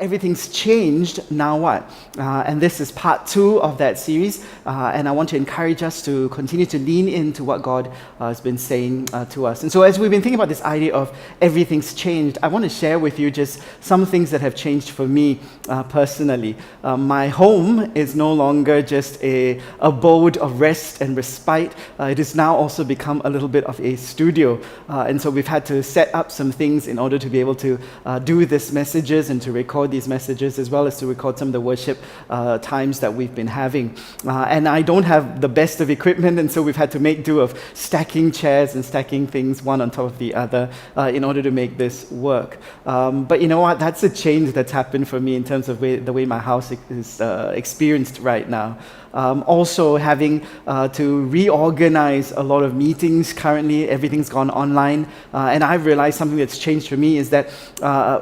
Everything's changed, now what? And this is part 2 of that series, and I want to encourage us to continue to lean into what God has been saying to us. And so as we've been thinking about this idea of everything's changed, I want to share with you just some things that have changed for me personally. My home is no longer just a abode of rest and respite. It has now also become a little bit of a studio. And so we've had to set up some things in order to be able to do these messages and to record these messages, as well as to record some of the worship times that we've been having. And I don't have the best of equipment, and so we've had to make do of stacking chairs and stacking things one on top of the other in order to make this work. But you know what? That's a change that's happened for me in terms of the way my house is experienced right now. Also having to reorganize a lot of meetings. Currently, everything's gone online, and I've realized something that's changed for me is that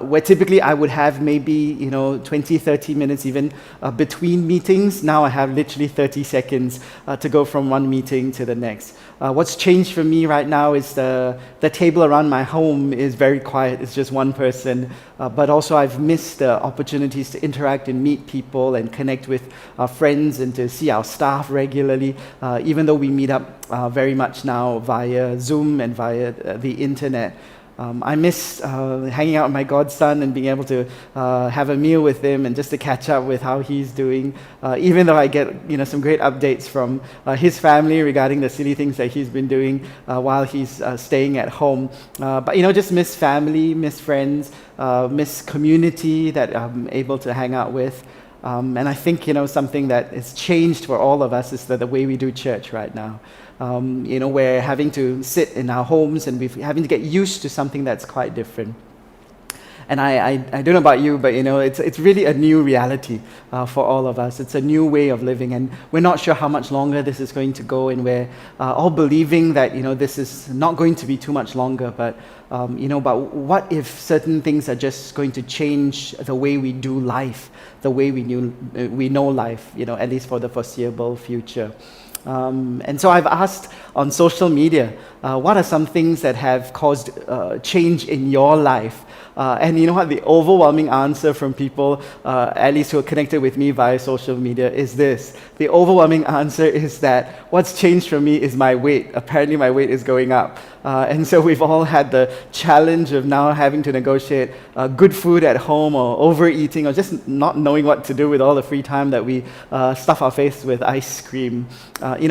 where typically I would have maybe 20, 30 minutes even between meetings, now I have literally 30 seconds to go from one meeting to the next. What's changed for me right now is the table around my home is very quiet. It's just one person, but also I've missed the opportunities to interact and meet people and connect with friends and to see our staff regularly, even though we meet up very much now via Zoom and via the internet. I miss hanging out with my godson and being able to have a meal with him and just to catch up with how he's doing, even though I get some great updates from his family regarding the silly things that he's been doing while he's staying at home. But just miss family, miss friends, miss community that I'm able to hang out with. And I think something that has changed for all of us is the way we do church right now. We're having to sit in our homes and we're having to get used to something that's quite different. And I don't know about you, but it's really a new reality for all of us. It's a new way of living, and we're not sure how much longer this is going to go, and we're all believing that this is not going to be too much longer. But but what if certain things are just going to change the way we do life, the way we know life, at least for the foreseeable future. And so I've asked on social media, what are some things that have caused change in your life? And you know what? The overwhelming answer from people, at least who are connected with me via social media, is this. The overwhelming answer is that what's changed for me is my weight. Apparently my weight is going up. And so we've all had the challenge of now having to negotiate good food at home, or overeating, or just not knowing what to do with all the free time that we stuff our face with ice cream.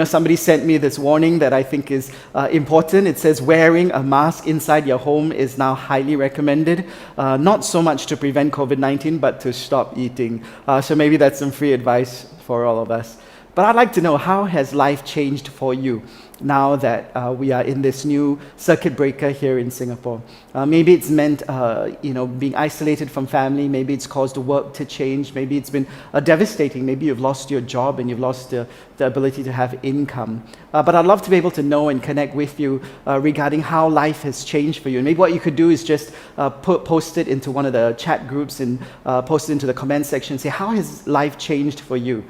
Somebody sent me this warning that I think is important. It says wearing a mask inside your home is now highly recommended. Not so much to prevent COVID-19, but to stop eating. So maybe that's some free advice for all of us. But I'd like to know, how has life changed for you now that we are in this new circuit breaker here in Singapore? Maybe it's meant, being isolated from family. Maybe it's caused work to change. Maybe it's been devastating. Maybe you've lost your job and you've lost the ability to have income. But I'd love to be able to know and connect with you regarding how life has changed for you. And maybe what you could do is just post it into one of the chat groups and post it into the comment section and say, how has life changed for you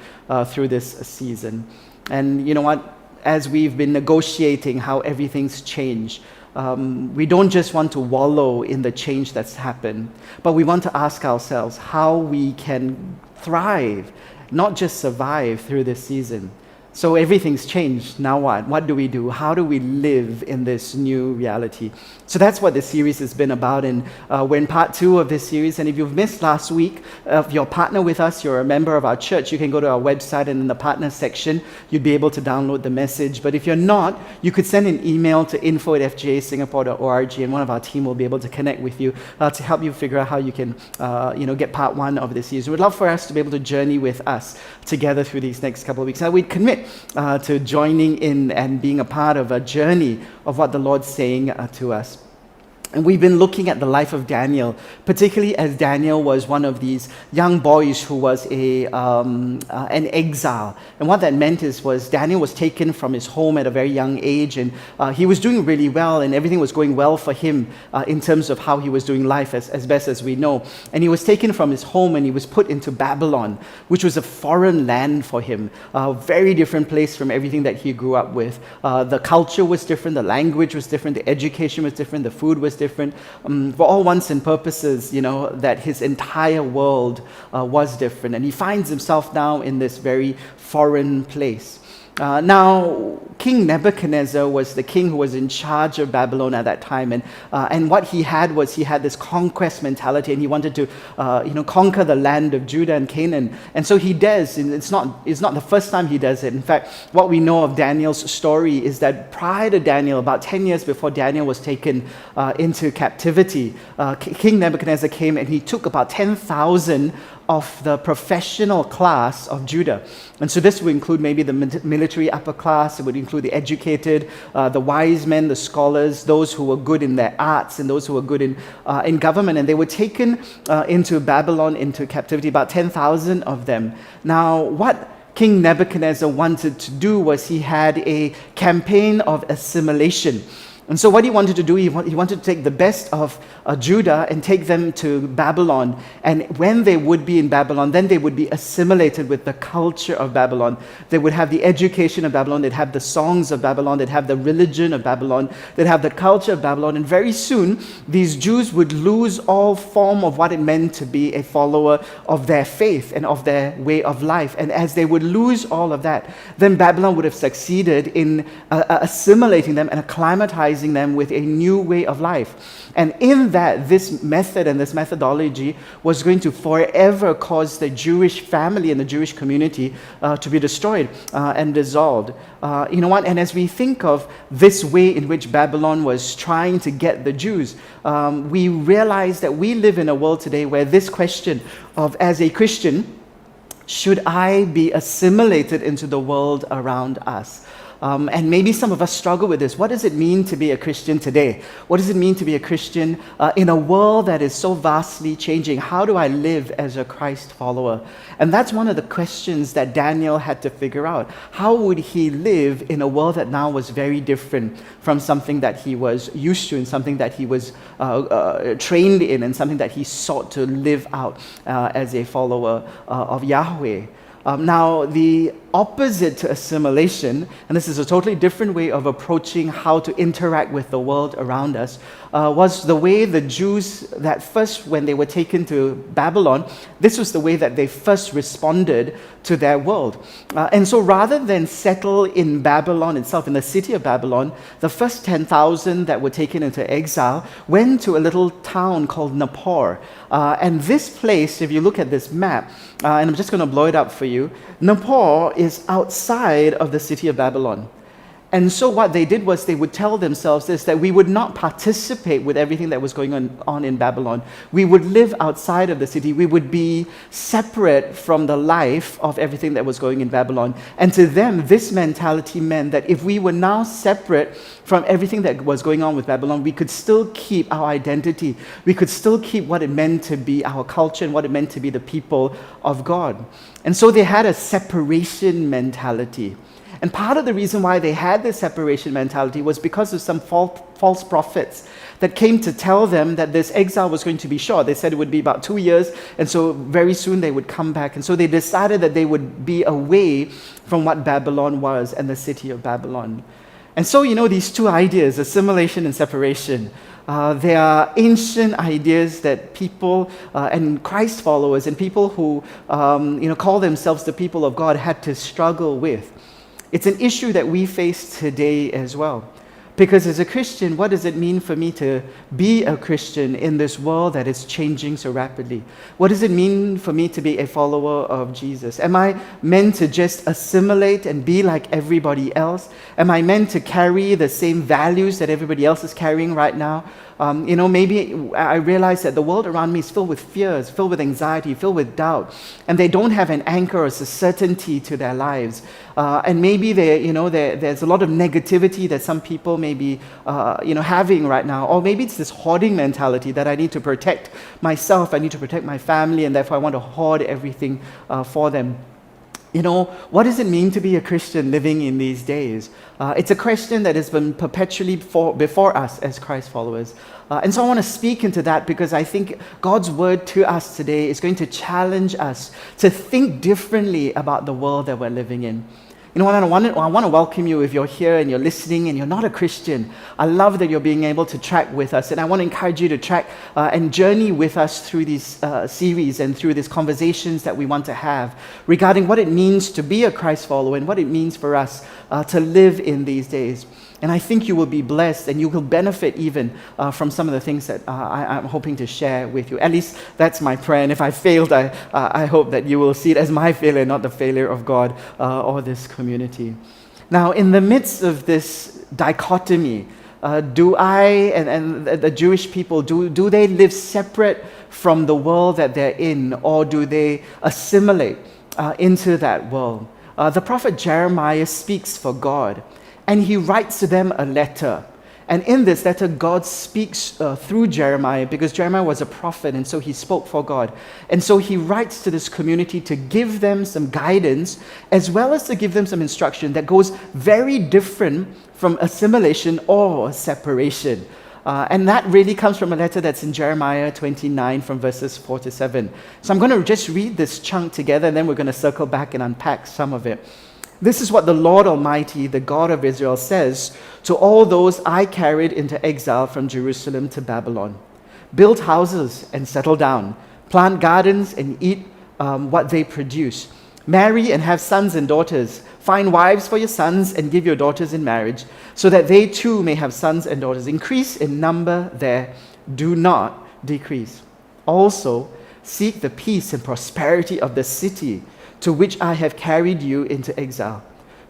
through this season? And you know what? As we've been negotiating how everything's changed, we don't just want to wallow in the change that's happened, but we want to ask ourselves how we can thrive, not just survive through this season. So everything's changed. Now what? What do we do? How do we live in this new reality? So that's what this series has been about, and we're in part 2 of this series. And if you've missed last week, if you're a partner with us, you're a member of our church, you can go to our website, and in the partner section, you'd be able to download the message. But if you're not, you could send an email to info@fjsingapore.org, and one of our team will be able to connect with you to help you figure out how you can get part 1 of this series. We'd love for us to be able to journey with us together through these next couple of weeks. Now, we'd commit to joining in and being a part of a journey of what the Lord's saying to us. And we've been looking at the life of Daniel, particularly as Daniel was one of these young boys who was an exile. And what that meant was Daniel was taken from his home at a very young age, and he was doing really well, and everything was going well for him in terms of how he was doing life, as best as we know. And he was taken from his home and he was put into Babylon, which was a foreign land for him, a very different place from everything that he grew up with. The culture was different, the language was different, the education was different, the food was was different. For all wants and purposes, that his entire world was different. And he finds himself now in this very foreign place. Now, King Nebuchadnezzar was the king who was in charge of Babylon at that time, and what he had this conquest mentality, and he wanted to, conquer the land of Judah and Canaan, and so he does. And it's not the first time he does it. In fact, what we know of Daniel's story is that prior to Daniel, about 10 years before Daniel was taken into captivity, King Nebuchadnezzar came and he took about 10,000 of the professional class of Judah. And so this would include maybe the military upper class, it would include the educated, the wise men, the scholars, those who were good in their arts and those who were good in government. And they were taken into Babylon, into captivity, about 10,000 of them. Now, what King Nebuchadnezzar wanted to do was he had a campaign of assimilation. And so what he wanted to do, he wanted to take the best of Judah and take them to Babylon. And when they would be in Babylon, then they would be assimilated with the culture of Babylon. They would have the education of Babylon, they'd have the songs of Babylon, they'd have the religion of Babylon, they'd have the culture of Babylon. And very soon, these Jews would lose all form of what it meant to be a follower of their faith and of their way of life. And as they would lose all of that, then Babylon would have succeeded in assimilating them and acclimatizing them with a new way of life. And in that, this method and this methodology was going to forever cause the Jewish family and the Jewish community to be destroyed and dissolved. You know what? And as we think of this way in which Babylon was trying to get the Jews, we realize that we live in a world today where this question of, as a Christian, should I be assimilated into the world around us? And maybe some of us struggle with this. What does it mean to be a Christian today? What does it mean to be a Christian in a world that is so vastly changing? How do I live as a Christ follower? And that's one of the questions that Daniel had to figure out. How would he live in a world that now was very different from something that he was used to and something that he was trained in and something that he sought to live out as a follower of Yahweh? Now, the opposite to assimilation, and this is a totally different way of approaching how to interact with the world around us, was the way the Jews that first, when they were taken to Babylon, this was the way that they first responded to their world. And so rather than settle in Babylon itself, in the city of Babylon, the first 10,000 that were taken into exile went to a little town called Nippur. And this place, if you look at this map, and I'm just going to blow it up for you, Nippur is outside of the city of Babylon. And so what they did was they would tell themselves this, that we would not participate with everything that was going on in Babylon. We would live outside of the city. We would be separate from the life of everything that was going in Babylon. And to them, this mentality meant that if we were now separate from everything that was going on with Babylon, we could still keep our identity. We could still keep what it meant to be our culture and what it meant to be the people of God. And so they had a separation mentality. And part of the reason why they had this separation mentality was because of some false prophets that came to tell them that this exile was going to be short. They said it would be about 2 years, and so very soon they would come back. And so they decided that they would be away from what Babylon was and the city of Babylon. And so, these two ideas, assimilation and separation, they are ancient ideas that people and Christ followers and people who call themselves the people of God had to struggle with. It's an issue that we face today as well. Because as a Christian, what does it mean for me to be a Christian in this world that is changing so rapidly? What does it mean for me to be a follower of Jesus? Am I meant to just assimilate and be like everybody else? Am I meant to carry the same values that everybody else is carrying right now? Maybe I realize that the world around me is filled with fears, filled with anxiety, filled with doubt, and they don't have an anchor or a certainty to their lives. And maybe there's a lot of negativity that some people may be having right now, or maybe it's this hoarding mentality that I need to protect myself, I need to protect my family, and therefore I want to hoard everything for them. What does it mean to be a Christian living in these days? It's a question that has been perpetually before us as Christ followers. And so I want to speak into that because I think God's word to us today is going to challenge us to think differently about the world that we're living in. You know, I want to welcome you if you're here and you're listening and you're not a Christian. I love that you're being able to track with us, and I want to encourage you to track and journey with us through these series and through these conversations that we want to have regarding what it means to be a Christ follower and what it means for us to live in these days. And I think you will be blessed and you will benefit even from some of the things that I'm hoping to share with you. At least that's my prayer. And if I failed, I hope that you will see it as my failure, not the failure of God or this community. Now, in the midst of this dichotomy, do I and the Jewish people, do they live separate from the world that they're in, or do they assimilate into that world? The prophet Jeremiah speaks for God. And he writes to them a letter. And in this letter, God speaks through Jeremiah, because Jeremiah was a prophet, and so he spoke for God. And so he writes to this community to give them some guidance, as well as to give them some instruction that goes very different from assimilation or separation. And that really comes from a letter that's in Jeremiah 29 from verses 4 to 7. So I'm going to just read this chunk together, and then we're going to circle back and unpack some of it. This is what the Lord Almighty, the God of Israel, says to all those I carried into exile from Jerusalem to Babylon. Build houses and settle down. Plant gardens and eat what they produce. Marry and have sons and daughters. Find wives for your sons and give your daughters in marriage, so that they too may have sons and daughters. Increase in number there. Do not decrease. Also, seek the peace and prosperity of the city to which I have carried you into exile.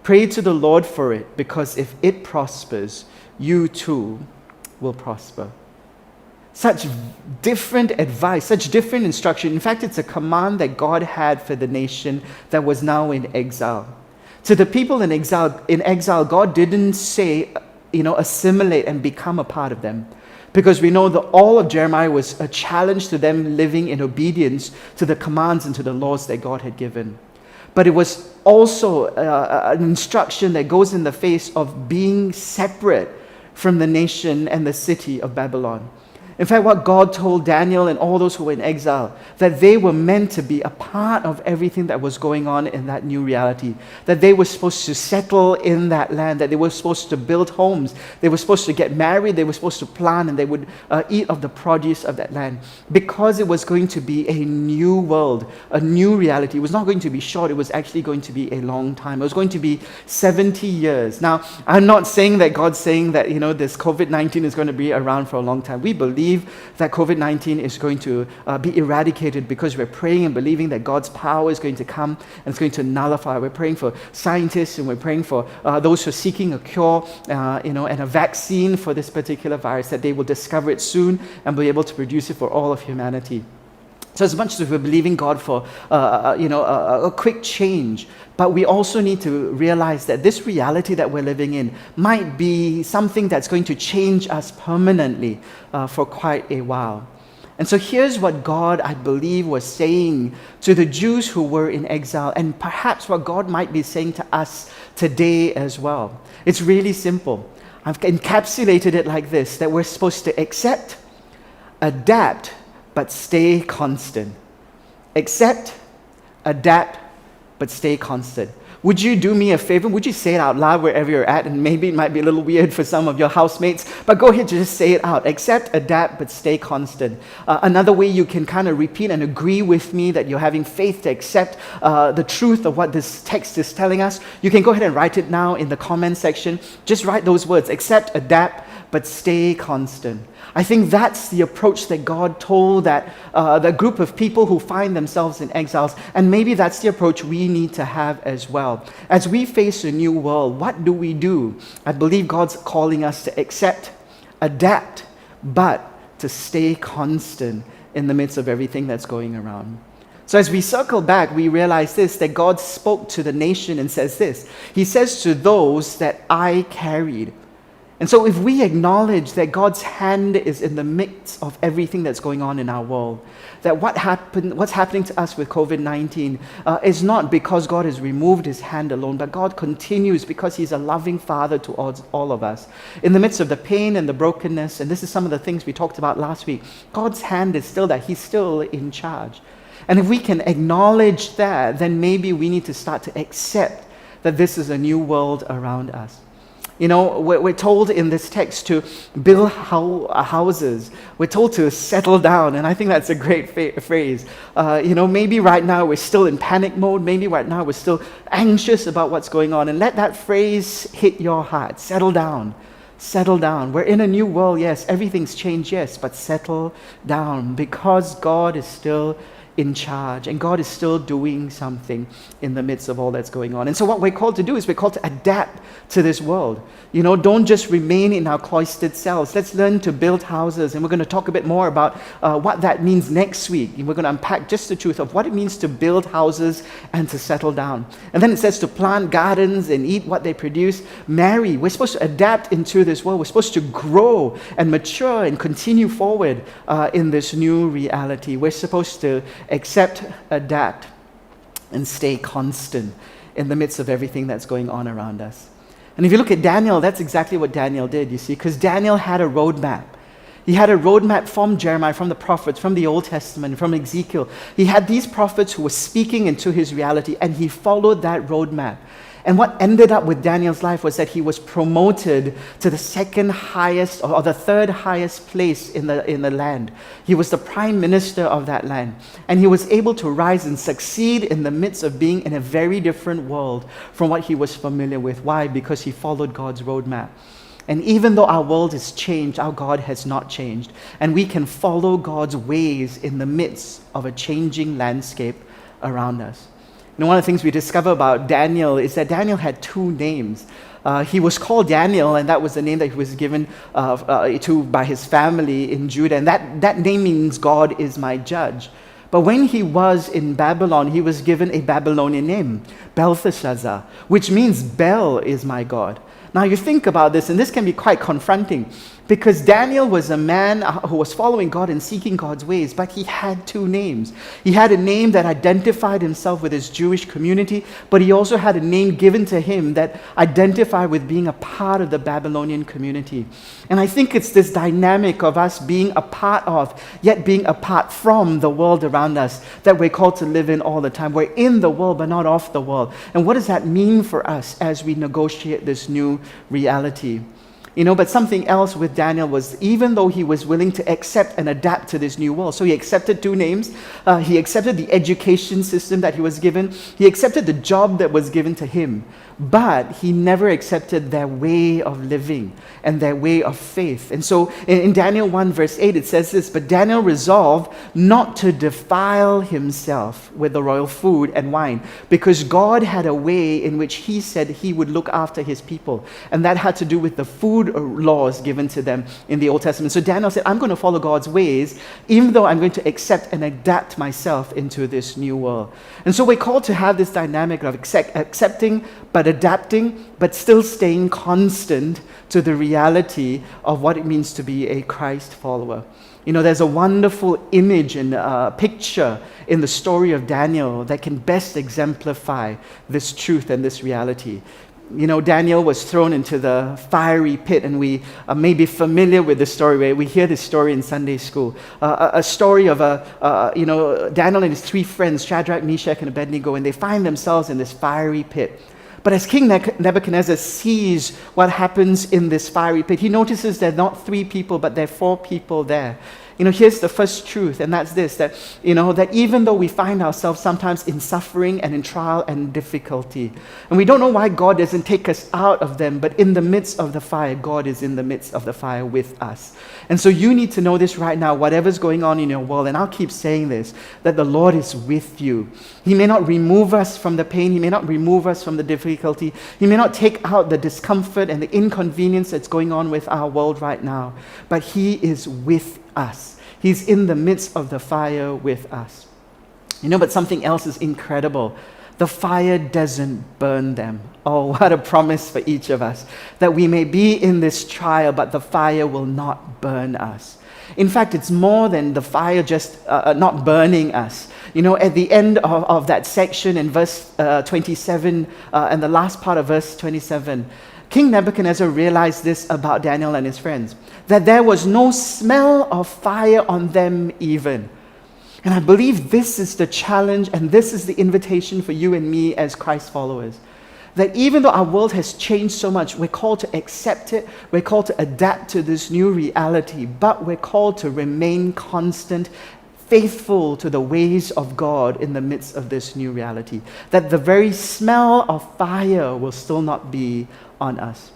Pray to the Lord for it, because if it prospers, you too will prosper. Such different advice, such different instruction. In fact, it's a command that God had for the nation that was now in exile. To the people in exile, God didn't say, assimilate and become a part of them. Because we know that all of Jeremiah was a challenge to them living in obedience to the commands and to the laws that God had given. But it was also an instruction that goes in the face of being separate from the nation and the city of Babylon. In fact, what God told Daniel and all those who were in exile, that they were meant to be a part of everything that was going on in that new reality, that they were supposed to settle in that land, that they were supposed to build homes, they were supposed to get married, they were supposed to plant, and they would eat of the produce of that land, because it was going to be a new world, a new reality. It was not going to be short, it was actually going to be a long time. It was going to be 70 years. Now, I'm not saying that God's saying that, this COVID-19 is going to be around for a long time. We believe that COVID-19 is going to be eradicated, because we're praying and believing that God's power is going to come and it's going to nullify. We're praying for scientists, and we're praying for those who are seeking a cure, and a vaccine for this particular virus, that they will discover it soon and be able to produce it for all of humanity. So as much as we're believing God for a quick change, but we also need to realize that this reality that we're living in might be something that's going to change us permanently for quite a while. And so here's what God, I believe, was saying to the Jews who were in exile, and perhaps what God might be saying to us today as well. It's really simple. I've encapsulated it like this, that we're supposed to accept, adapt, but stay constant. Accept, adapt, but stay constant. Would you do me a favor? Would you say it out loud wherever you're at? And maybe it might be a little weird for some of your housemates, but go ahead, just say it out. Accept, adapt, but stay constant. Another way you can kind of repeat and agree with me that you're having faith to accept the truth of what this text is telling us, you can go ahead and write it now in the comment section. Just write those words, accept, adapt, but stay constant. I think that's the approach that God told that the group of people who find themselves in exiles, and maybe that's the approach we need to have as well. As we face a new world, what do? I believe God's calling us to accept, adapt, but to stay constant in the midst of everything that's going around. So as we circle back, we realize this, that God spoke to the nation and says this. He says to those that I carried. And so if we acknowledge that God's hand is in the midst of everything that's going on in our world, that what's happening to us with COVID-19 is not because God has removed his hand alone, but God continues because he's a loving father to all of us. In the midst of the pain and the brokenness, and this is some of the things we talked about last week, God's hand is still there. He's still in charge. And if we can acknowledge that, then maybe we need to start to accept that this is a new world around us. You know, we're told in this text to build houses. We're told to settle down, and I think that's a great phrase. You know, maybe right now we're still in panic mode. Maybe right now we're still anxious about what's going on. And let that phrase hit your heart. Settle down. Settle down. We're in a new world, yes. Everything's changed, yes. But settle down, because God is still in charge, and God is still doing something in the midst of all that's going on. And so what we're called to do is we're called to adapt to this world. You know, don't just remain in our cloistered cells. Let's learn to build houses, and we're going to talk a bit more about what that means next week. And we're going to unpack just the truth of what it means to build houses and to settle down. And then it says to plant gardens and eat what they produce. Marry. We're supposed to adapt into this world. We're supposed to grow and mature and continue forward in this new reality. We're supposed to accept, adapt, and stay constant in the midst of everything that's going on around us. And if you look at Daniel, that's exactly what Daniel did, you see, because Daniel had a roadmap. He had a roadmap from Jeremiah, from the prophets, from the Old Testament, from Ezekiel. He had these prophets who were speaking into his reality, and he followed that roadmap. And what ended up with Daniel's life was that he was promoted to the second highest or the third highest place in the land. He was the prime minister of that land. And he was able to rise and succeed in the midst of being in a very different world from what he was familiar with. Why? Because he followed God's roadmap. And even though our world has changed, our God has not changed. And we can follow God's ways in the midst of a changing landscape around us. You know, one of the things we discover about Daniel is that Daniel had two names. He was called Daniel, and that was the name that he was given to by his family in Judah. And that name means God is my judge. But when he was in Babylon, he was given a Babylonian name, Belteshazzar, which means Bel is my God. Now you think about this, and this can be quite confronting, because Daniel was a man who was following God and seeking God's ways, but he had two names. He had a name that identified himself with his Jewish community, but he also had a name given to him that identified with being a part of the Babylonian community. And I think it's this dynamic of us being a part of, yet being apart from the world around us that we're called to live in all the time. We're in the world, but not of the world. And what does that mean for us as we negotiate this new reality? You know, but something else with Daniel was, even though he was willing to accept and adapt to this new world, so he accepted two names, he accepted the education system that he was given, he accepted the job that was given to him, but he never accepted their way of living and their way of faith. And so in Daniel 1 verse 8 it says this, but Daniel resolved not to defile himself with the royal food and wine, because God had a way in which he said he would look after his people, and that had to do with the food laws given to them in the Old Testament. So Daniel said, I'm going to follow God's ways, even though I'm going to accept and adapt myself into this new world. And so we're called to have this dynamic of accepting, but adapting, but still staying constant to the reality of what it means to be a Christ follower. You know, there's a wonderful image and picture in the story of Daniel that can best exemplify this truth and this reality. You know, Daniel was thrown into the fiery pit, and we may be familiar with the story. Where we hear this story in Sunday school. A story of Daniel and his three friends, Shadrach, Meshach, and Abednego, and they find themselves in this fiery pit. But as King Nebuchadnezzar sees what happens in this fiery pit, he notices there are not three people, but there are four people there. You know, here's the first truth, and that's this, that even though we find ourselves sometimes in suffering and in trial and difficulty, and we don't know why God doesn't take us out of them, but in the midst of the fire, God is in the midst of the fire with us. And so you need to know this right now, whatever's going on in your world, and I'll keep saying this, that the Lord is with you. He may not remove us from the pain, He may not remove us from the difficulty, He may not take out the discomfort and the inconvenience that's going on with our world right now, but He is with us. He's in the midst of the fire with us. You know, but something else is incredible. The fire doesn't burn them. Oh, what a promise for each of us, that we may be in this trial, but the fire will not burn us. In fact, it's more than the fire just not burning us. You know, at the end of that section in verse 27, and the last part of verse 27, King Nebuchadnezzar realized this about Daniel and his friends, that there was no smell of fire on them even. And I believe this is the challenge, and this is the invitation for you and me as Christ followers. that even though our world has changed so much, we're called to accept it, we're called to adapt to this new reality, but we're called to remain constant, faithful to the ways of God in the midst of this new reality. That the very smell of fire will still not be on us.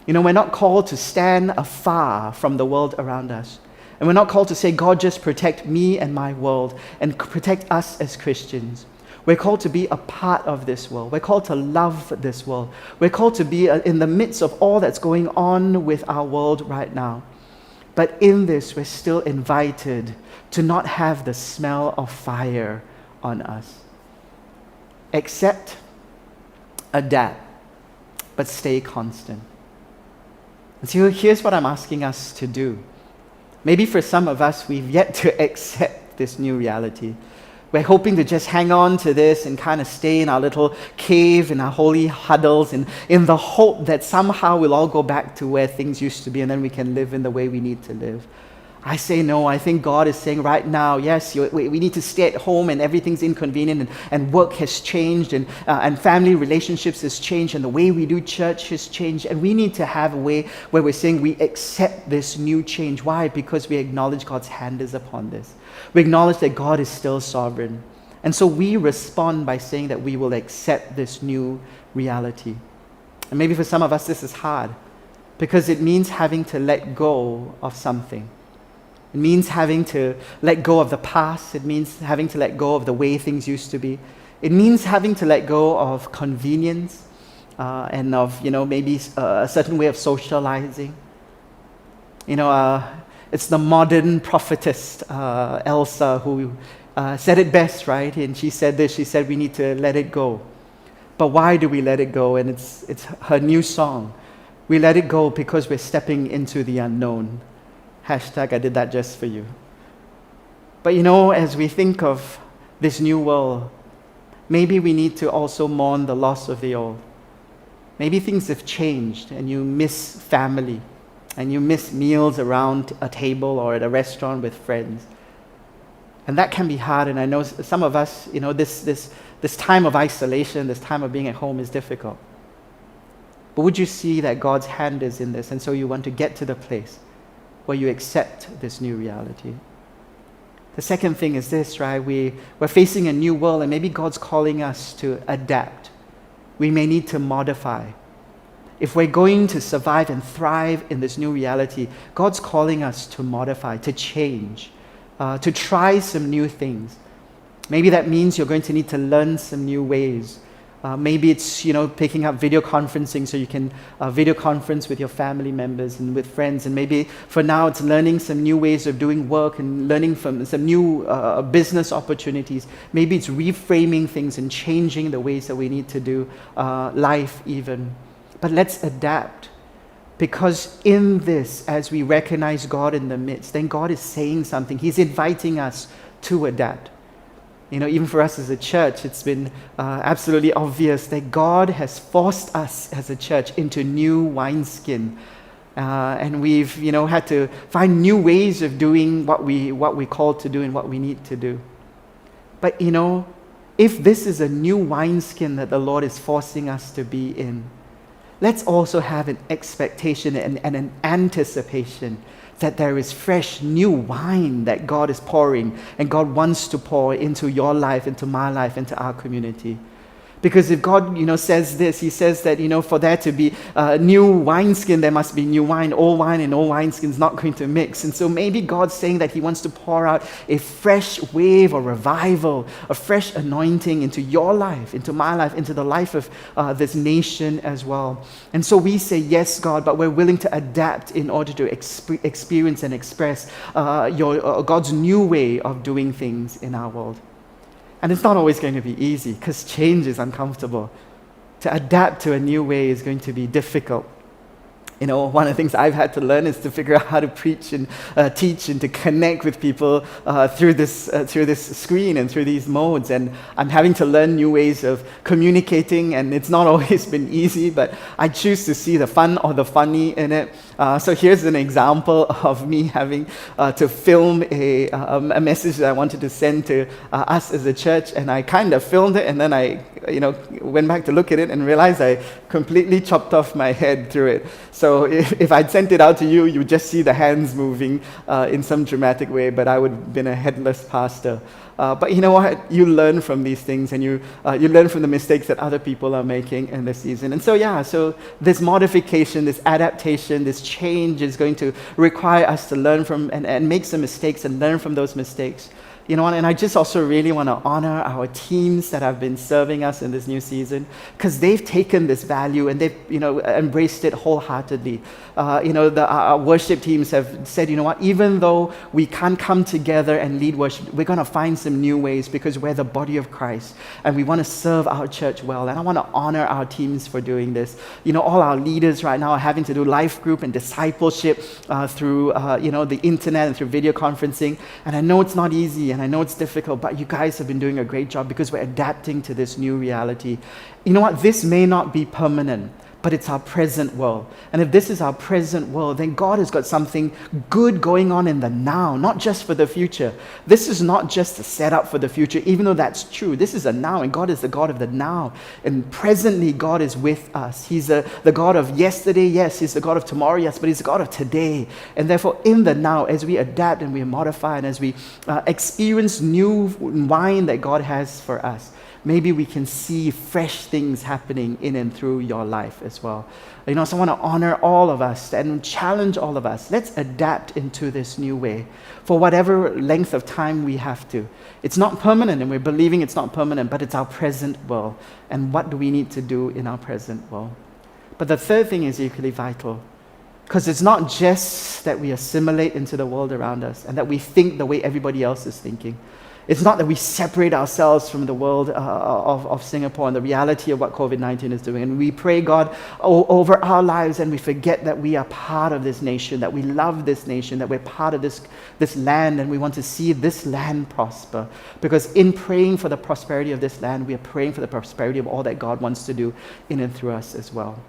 We're not called to stand afar from the world around us. And we're not called to say, God, just protect me and my world and protect us as Christians. We're called to be a part of this world. We're called to love this world. We're called to be in the midst of all that's going on with our world right now. But in this, we're still invited to not have the smell of fire on us. Accept, adapt, but stay constant. And so here's what I'm asking us to do. Maybe for some of us, we've yet to accept this new reality. We're hoping to just hang on to this and kind of stay in our little cave, in our holy huddles, and in the hope that somehow we'll all go back to where things used to be and then we can live in the way we need to live. I say no. I think God is saying right now, yes, we need to stay at home and everything's inconvenient and work has changed and family relationships has changed and the way we do church has changed. And we need to have a way where we're saying we accept this new change. Why? Because we acknowledge God's hand is upon this. We acknowledge that God is still sovereign. And so we respond by saying that we will accept this new reality. And maybe for some of us this is hard because it means having to let go of something. It means having to let go of the past. It means having to let go of the way things used to be. It means having to let go of convenience and of, maybe a certain way of socializing. It's the modern prophetess, Elsa, who said it best, right? And she said this, she said we need to let it go. But why do we let it go? And it's her new song. We let it go because we're stepping into the unknown. Hashtag, I did that just for you. But as we think of this new world, maybe we need to also mourn the loss of the old. Maybe things have changed and you miss family and you miss meals around a table or at a restaurant with friends. And that can be hard, and I know some of us, this time of isolation, this time of being at home is difficult. But would you see that God's hand is in this, and so you want to get to the place where you accept this new reality? The second thing is this, right? We're facing a new world, and maybe God's calling us to adapt. We may need to modify. If we're going to survive and thrive in this new reality, God's calling us to modify, to change, to try some new things. Maybe that means you're going to need to learn some new ways. Maybe it's, picking up video conferencing so you can video conference with your family members and with friends. And maybe for now it's learning some new ways of doing work and learning from some new business opportunities. Maybe it's reframing things and changing the ways that we need to do life even. But let's adapt. Because in this, as we recognize God in the midst, then God is saying something. He's inviting us to adapt. Even for us as a church, it's been absolutely obvious that God has forced us as a church into new wineskin. And we've, had to find new ways of doing what we're called to do and what we need to do. But, if this is a new wineskin that the Lord is forcing us to be in, let's also have an expectation and an anticipation that there is fresh new wine that God is pouring and God wants to pour into your life, into my life, into our community. Because if God, says this, he says that, for there to be new wineskin, there must be new wine. Old wine and old wineskin is not going to mix. And so maybe God's saying that he wants to pour out a fresh wave or revival, a fresh anointing into your life, into my life, into the life of this nation as well. And so we say, yes, God, but we're willing to adapt in order to experience and express God's new way of doing things in our world. And it's not always going to be easy because change is uncomfortable. To adapt to a new way is going to be difficult. One of the things I've had to learn is to figure out how to preach and teach and to connect with people through this screen and through these modes. And I'm having to learn new ways of communicating, and it's not always been easy, but I choose to see the fun or the funny in it. So here's an example of me having to film a message that I wanted to send to us as a church, and I kind of filmed it, and then I went back to look at it and realized I completely chopped off my head through it. So if I'd sent it out to you, you would just see the hands moving in some dramatic way, but I would have been a headless pastor. But you know what? You learn from these things, and you learn from the mistakes that other people are making in this season. And so this modification, this adaptation, this change is going to require us to learn from and make some mistakes and learn from those mistakes. And I just also really want to honor our teams that have been serving us in this new season, because they've taken this value and they've, embraced it wholeheartedly. Our worship teams have said, even though we can't come together and lead worship, we're going to find some new ways because we're the body of Christ and we want to serve our church well. And I want to honor our teams for doing this. All our leaders right now are having to do life group and discipleship through, the internet and through video conferencing. And I know it's not easy, and I know it's difficult, but you guys have been doing a great job because we're adapting to this new reality. You know what? This may not be permanent, but it's our present world. And if this is our present world, then God has got something good going on in the now, not just for the future. This is not just a setup for the future, even though that's true. This is a now, and God is the God of the now. And presently, God is with us. He's the God of yesterday, yes. He's the God of tomorrow, yes, but He's the God of today. And therefore, in the now, as we adapt and we modify and as we experience new wine that God has for us, maybe we can see fresh things happening in and through your life as well. So I want to honor all of us and challenge all of us. Let's adapt into this new way for whatever length of time we have to. It's not permanent, and we're believing it's not permanent, but it's our present world. And what do we need to do in our present world? But the third thing is equally vital, because it's not just that we assimilate into the world around us and that we think the way everybody else is thinking. It's not that we separate ourselves from the world of Singapore and the reality of what COVID-19 is doing. And we pray, God, over our lives, and we forget that we are part of this nation, that we love this nation, that we're part of this land, and we want to see this land prosper. Because in praying for the prosperity of this land, we are praying for the prosperity of all that God wants to do in and through us as well.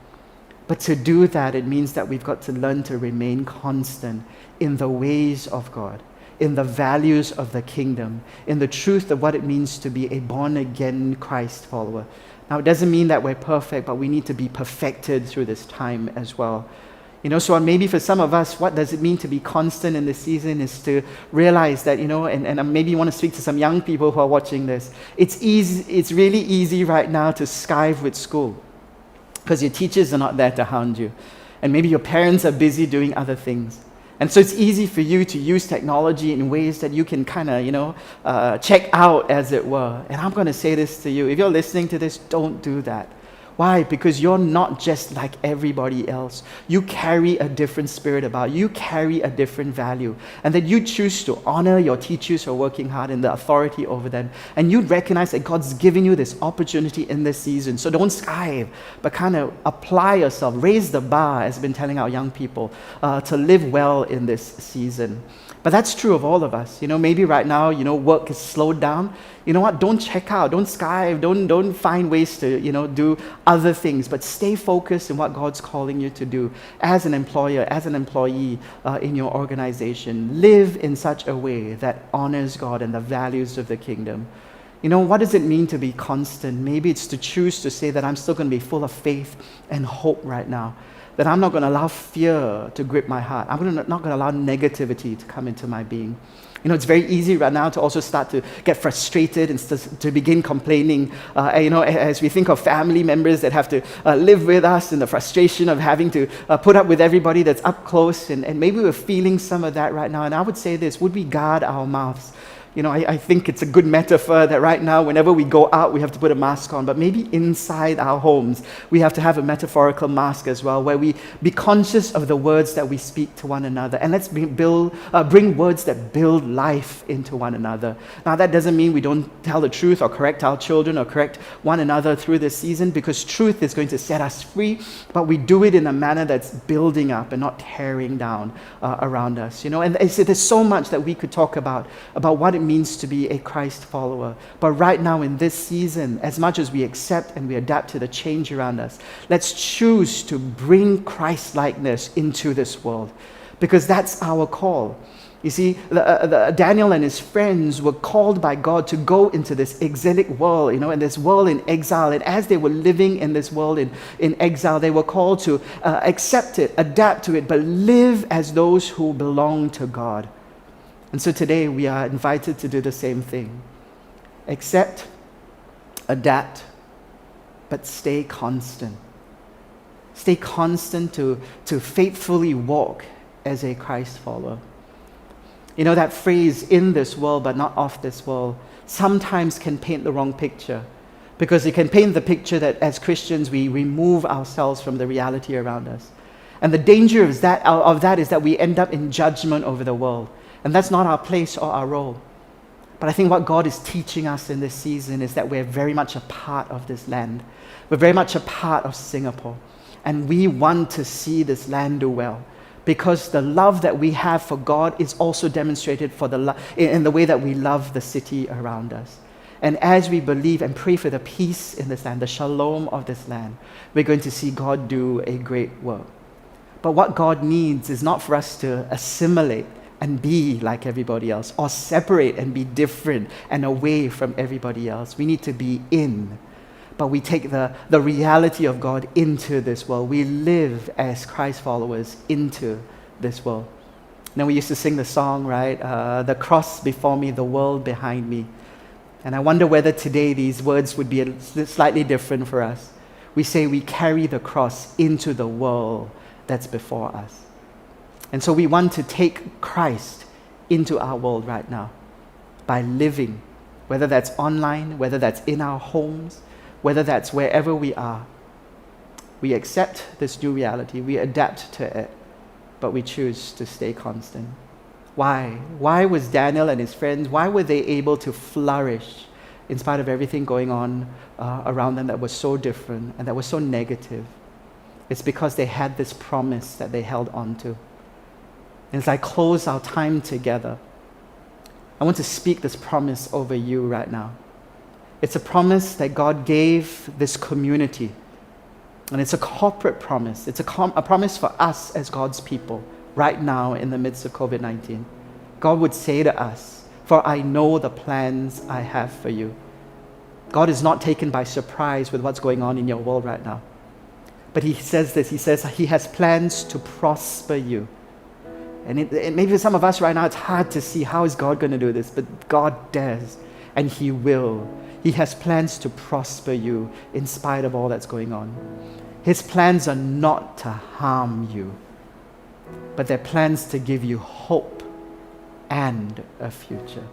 But to do that, it means that we've got to learn to remain constant in the ways of God, in the values of the kingdom, in the truth of what it means to be a born-again Christ follower. Now, it doesn't mean that we're perfect, but we need to be perfected through this time as well. So maybe for some of us, what does it mean to be constant in this season is to realize that, and maybe you want to speak to some young people who are watching this. It's really easy right now to skive with school because your teachers are not there to hound you. And maybe your parents are busy doing other things. And so it's easy for you to use technology in ways that you can kind of, check out, as it were. And I'm going to say this to you. If you're listening to this, don't do that. Why? Because you're not just like everybody else. You carry a different spirit about you. You carry a different value. And that you choose to honor your teachers who are working hard and the authority over them. And you recognize that God's giving you this opportunity in this season. So don't skive, but kind of apply yourself. Raise the bar, as I've been telling our young people, to live well in this season. But that's true of all of us. Maybe right now, work is slowed down. You know what? Don't check out. Don't skive. Don't find ways to, do other things. But stay focused in what God's calling you to do as an employer, as an employee in your organization. Live in such a way that honors God and the values of the kingdom. What does it mean to be constant? Maybe it's to choose to say that I'm still going to be full of faith and hope right now. That I'm not going to allow fear to grip my heart. I'm not going to allow negativity to come into my being. It's very easy right now to also start to get frustrated and to begin complaining. As we think of family members that have to live with us and the frustration of having to put up with everybody that's up close. And maybe we're feeling some of that right now. And I would say this, would we guard our mouths? I think it's a good metaphor that right now, whenever we go out, we have to put a mask on. But maybe inside our homes, we have to have a metaphorical mask as well, where we be conscious of the words that we speak to one another. And let's bring words that build life into one another. Now, that doesn't mean we don't tell the truth or correct our children or correct one another through this season, because truth is going to set us free. But we do it in a manner that's building up and not tearing down around us. And there's so much that we could talk about what it means to be a Christ follower. But right now in this season, as much as we accept and we adapt to the change around us, let's choose to bring Christ-likeness into this world, because that's our call. You see, Daniel and his friends were called by God to go into this exilic world, and this world in exile. And as they were living in this world in exile, they were called to accept it, adapt to it, but live as those who belong to God. And so today we are invited to do the same thing. Accept, adapt, but stay constant. Stay constant to faithfully walk as a Christ follower. That phrase, in this world but not of this world, sometimes can paint the wrong picture, because it can paint the picture that as Christians we remove ourselves from the reality around us. And the danger of that is that we end up in judgment over the world. And that's not our place or our role. But I think what God is teaching us in this season is that we're very much a part of this land. We're very much a part of Singapore. And we want to see this land do well, because the love that we have for God is also demonstrated in the way that we love the city around us. And as we believe and pray for the peace in this land, the shalom of this land, we're going to see God do a great work. But what God needs is not for us to assimilate and be like everybody else, or separate and be different and away from everybody else. We need to be in, but we take the reality of God into this world. We live as Christ followers into this world. Now, we used to sing the song, right? The cross before me, the world behind me. And I wonder whether today these words would be slightly different for us. We say we carry the cross into the world that's before us. And so we want to take Christ into our world right now by living, whether that's online, whether that's in our homes, whether that's wherever we are. We accept this new reality, we adapt to it, but we choose to stay constant. Why? Why was Daniel and his friends, why were they able to flourish in spite of everything going on around them that was so different and that was so negative? It's because they had this promise that they held on to. And as I close our time together, I want to speak this promise over you right now. It's a promise that God gave this community. And it's a corporate promise. It's a promise for us as God's people right now in the midst of COVID-19. God would say to us, "For I know the plans I have for you." God is not taken by surprise with what's going on in your world right now. But he says this, he says he has plans to prosper you. And maybe for some of us right now, it's hard to see how is God going to do this, but God does, and he will. He has plans to prosper you in spite of all that's going on. His plans are not to harm you, but they're plans to give you hope and a future.